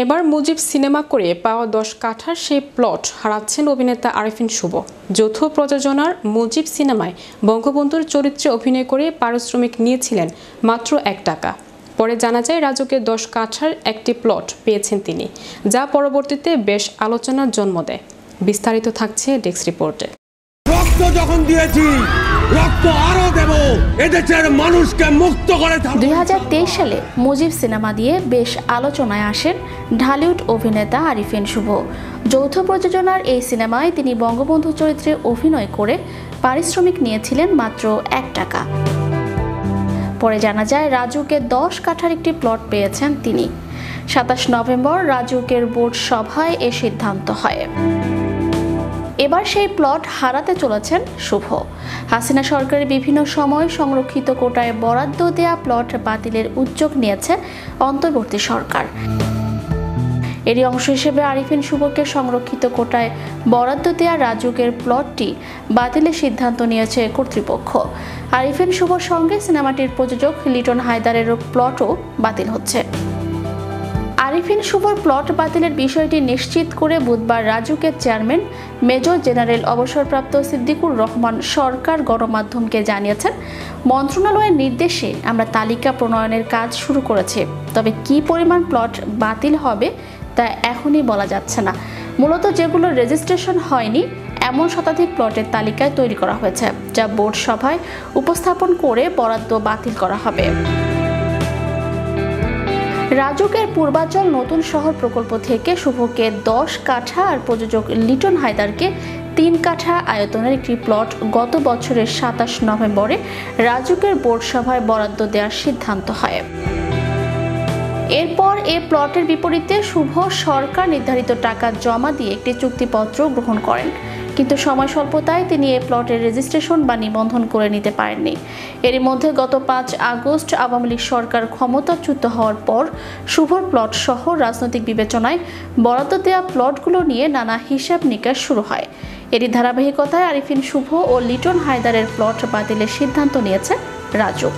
এবার মুজিব সিনেমা করে পাওয়া 10 কাঠার সেই প্লট হারাচ্ছেন অভিনেতা আরিফিন শুভ। যৌথ প্রযোজনার মুজিব সিনেমায় বঙ্গবন্ধুর চরিত্রে অভিনয় করে পারিশ্রমিক নিয়েছিলেন মাত্র 1 টাকা। পরে জানা যায় রাজুকের 10 কাঠার একটি প্লট পেয়েছেন তিনি, যা পরবর্তীতে বেশ আলোচনার জন্ম দেয়। বিস্তারিত থাকছে ডেস্ক রিপোর্টে। রক্ত যখন দিয়েছি, রক্ত আরো দেব, এদেশের মানুষকে মুক্ত করে। 2023 সালে মুজিব সিনেমা দিয়ে বেশ আলোচনায় আসেন ঢালিউড অভিনেতা আরিফিন শুভ। যৌথ প্রযোজনার এই সিনেমায় তিনি বঙ্গবন্ধু চরিত্রে অভিনয় করে পারিশ্রমিক নিয়েছিলেন মাত্র 1 টাকা। পরে জানা যায় রাজুকে 10 কাঠার একটি প্লট পেয়েছেন তিনি। 27 নভেম্বর রাজুকের বোর্ড সভায় এ সিদ্ধান্ত হয়। এবার সেই প্লট হারাতে চলেছেন শুভ। হাসিনা সরকারের বিভিন্ন সময় সংরক্ষিত কোটায় বরাদ্দ দেয়া প্লট বাতিলের উদ্যোগ নিয়েছে অন্তর্বর্তী সরকার। এরই অংশ হিসেবে আরিফিন শুভকে সংরক্ষিত কোটায় বরাদ্দ দেয়া রাজুকের প্লটটি বাতিলের সিদ্ধান্ত নিয়েছে কর্তৃপক্ষ। আরিফিন শুভর সঙ্গে সিনেমাটির প্রযোজক লিটন হায়দারেরও প্লটও বাতিল হচ্ছে। আরিফিন শুভর প্লট বাতিলের বিষয়টি নিশ্চিত করে বুধবার রাজুকের চেয়ারম্যান মেজর জেনারেল অবসরপ্রাপ্ত সিদ্দিকুর রহমান সরকার গণমাধ্যমকে জানিয়েছেন, মন্ত্রণালয়ের নির্দেশে আমরা তালিকা প্রণয়নের কাজ শুরু করেছি। তবে কি পরিমাণ প্লট বাতিল হবে তা এখনই বলা যাচ্ছে না। মূলত যেগুলো রেজিস্ট্রেশন হয়নি এমন শতাধিক প্লটের তালিকায় তৈরি করা হয়েছে, যা বোর্ড সভায় উপস্থাপন করে বরাদ্দ বাতিল করা হবে। রাজুকের পূর্বাচল নতুন শহর প্রকল্প থেকে শুভকে 10 কাঠা আর প্রযোজক লিটন হায়দারকে 3 কাঠা আয়তনের একটি প্লট গত বছরের 27 নভেম্বরে রাজুকের বোর্ড সভায় বরাদ্দ দেওয়ার সিদ্ধান্ত হয়। এরপর এই প্লটের বিপরীতে শুভ সরকার নির্ধারিত টাকা জমা দিয়ে একটি চুক্তিপত্র গ্রহণ করেন, কিন্তু সময় স্বল্পতায় তিনি এই প্লটের রেজিস্ট্রেশন বা নিবন্ধন করে নিতে পারেননি। এরই মধ্যে গত 5 আগস্ট আওয়ামী লীগ সরকার ক্ষমতাচ্যুত হওয়ার পর শুভর প্লট সহ রাজনৈতিক বিবেচনায় বরাদ্দ দেওয়া প্লটগুলো নিয়ে নানা হিসাব নিকাশ শুরু হয়। এরই ধারাবাহিকতায় আরিফিন শুভ ও লিটন হায়দারের প্লট বাতিলের সিদ্ধান্ত নিয়েছে রাজুক।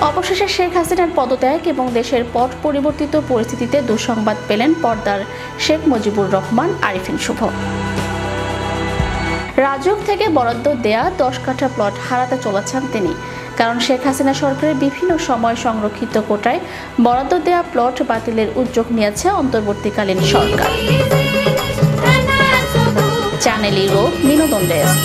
অবশেষে শেখ হাসিনার পদত্যাগ এবং দেশের পট পরিবর্তিত পরিস্থিতিতে দুঃসংবাদ পেলেন পর্দার শেখ মুজিবুর রহমান আরিফিন শুভ। রাজুক থেকে বরাদ্দ দেয়া 10 কাঠা প্লট হারাতে চলেছেন তিনি, কারণ শেখ হাসিনা সরকারের বিভিন্ন সময় সংরক্ষিত কোটায় বরাদ্দ দেয়া প্লট বাতিলের উদ্যোগ নিয়েছে অন্তর্বর্তীকালীন সরকার। চ্যানেল ইউরো বিনোদন ডেস্ক।